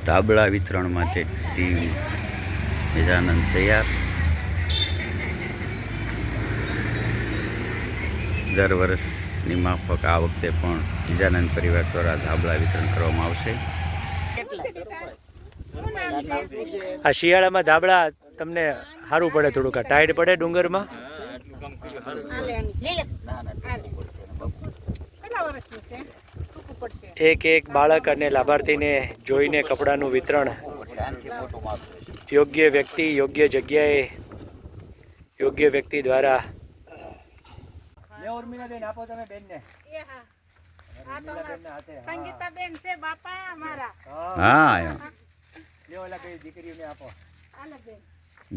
ધાબળા વિતરણ માટે ટીમ ગજાનંદ તૈયાર। દર વર્ષની માફક આ વખતે પણ ગજાનંદ પરિવાર દ્વારા ધાબળા વિતરણ કરવામાં આવશે। આ શિયાળામાં ધાબળા તમને સારું પડે, થોડુંક ટાઈટ પડે ડુંગરમાં। એક એક બાળક અને લાભાર્થીને જોઈને કપડાનું વિતરણ યોગ્ય વ્યક્તિ યોગ્ય જગ્યાએ યોગ્ય વ્યક્તિ દ્વારા આપો તમે બેનને। સંગીતાબેન છે બાપા અમારા। હા, દીકરીઓને આપો।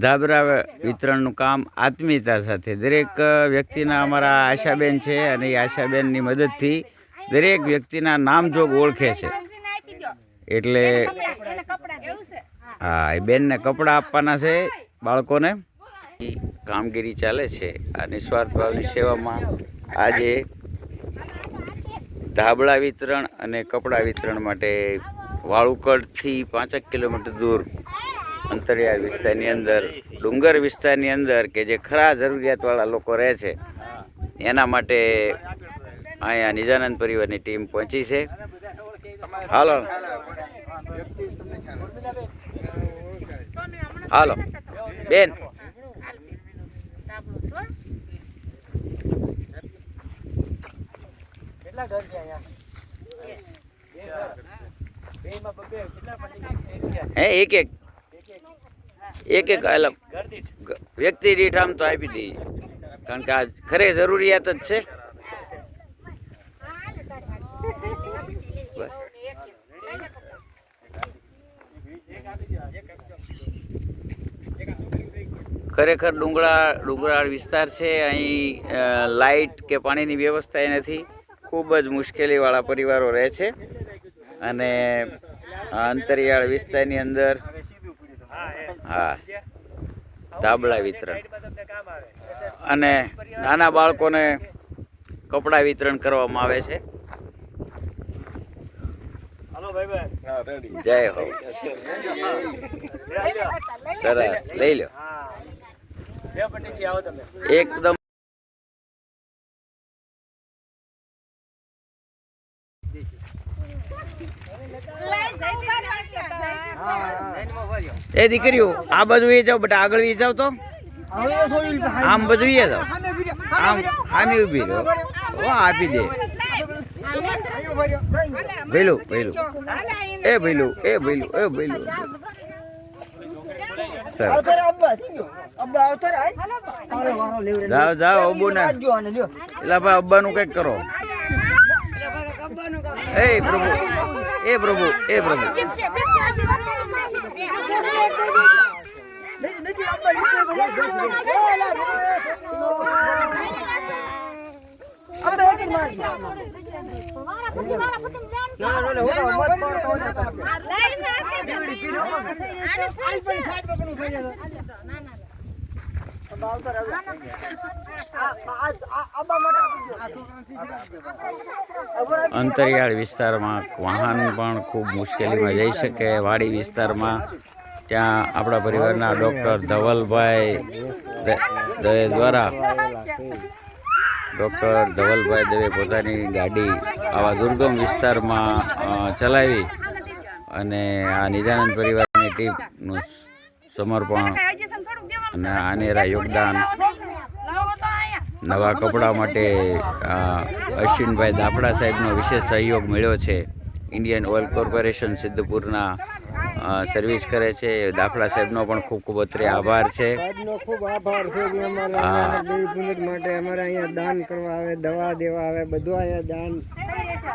ધાબળા વિતરણનું કામ આત્મીયતા સાથે દરેક વ્યક્તિના અમારા આશાબેન છે અને એ આશાબેનની મદદથી દરેક વ્યક્તિના નામજોગ ઓળખે છે। એટલે હા, એ બેનને કપડાં આપવાના છે બાળકોને। કામગીરી ચાલે છે આ નિસ્વાર્થ ભાવની સેવામાં। આજે ધાબળા વિતરણ અને કપડાં વિતરણ માટે વાળુકડથી 5 કિલોમીટર દૂર અંતરિયાળ વિસ્તારની અંદર, ડુંગર વિસ્તારની અંદર કે જે ખરા જરૂરિયાતવાળા લોકો રહે છે એના માટે અહીંયા નિજાનંદ પરિવારની ટીમ પહોંચી છે। હાલો હાલો બેન, કેટલા ઘર છે અહીંયા? એક અલગ વ્યક્તિ દીઠ આમ તો આપી દઈએ, કારણ કે આ ખરે જરૂરિયાત જ છે। બસ ખરેખર ડુંગરાળ વિસ્તાર છે। અહીં લાઇટ કે પાણીની વ્યવસ્થા નથી, ખૂબ જ મુશ્કેલીવાળા પરિવારો રહે છે અને અંતરિયાળ વિસ્તારની અંદર હા ધાબળા વિતરણ અને નાના બાળકોને કપડાં વિતરણ કરવામાં આવે છે। જય હો, સરસ, લઈ લો એકદમ। એ દીકરીઓ આ બાજુ એ જાવ, બટા આગળ એ જાવ, તો આમ બધું એ જાવ, આમ આમ ઉભી રહો, આપી દે ભઈલું ભઈલું એ ભઈલું એ ભઈલું એ ભઈલું। જાઓ જાઓ અબ્બુ ને, એટલે ભાઈ અબ્બાનું કઈક કરો। એ પ્રભુ એ પ્રભુ એ પ્રભુ, અંતરિયાળ વિસ્તારમાં વાહન પણ ખૂબ મુશ્કેલીમાં જઈ શકે। વાડી વિસ્તારમાં ત્યાં આપણા પરિવારના ડૉક્ટર ધવલભાઈ દવે દ્વારા પોતાની ગાડી આવા દુર્ગમ વિસ્તારમાં ચલાવી અને આ નિજાનંદ પરિવારની ટીમનું સમર્પણ અને આનેરા યોગદાન, નવા કપડાં માટે અશ્વિનભાઈ દાપડા સાહેબનો વિશેષ સહયોગ મળ્યો છે। ઇન્ડિયન ઓઇલ કોર્પોરેશન સિદ્ધપુરના સર્વિસ કરે છે। દાફડા સાહેબનો પણ ખૂબ ખૂબ અત્રે આભાર છે। ખૂબ આભાર છે કે અમારા માટે અમારે અહીંયા દાન કરવા આવે, દવા દેવા આવે, બધું અહીંયા દાન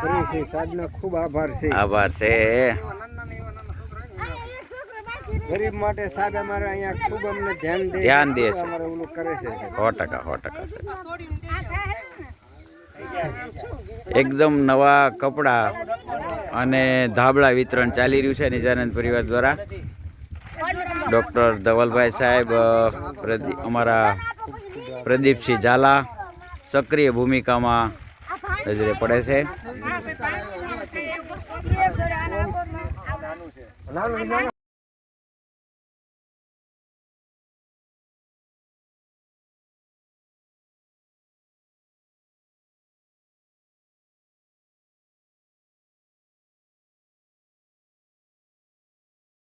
કરે છે। સાહેબનો ખૂબ આભાર છે। ગરીબ માટે સાહેબ અમારે અહીંયા ખૂબ અમને ધ્યાન દે છે, અમારે ઓલું કરે છે। 100% એકદમ નવા કપડાં અને ધાબળા વિતરણ ચાલી રહ્યું છે નિજાનંદ પરિવાર દ્વારા। ડૉક્ટર ધવલભાઈ સાહેબ, અમારા પ્રદીપસિંહ ઝાલા સક્રિય ભૂમિકામાં નજરે પડે છે। નાનું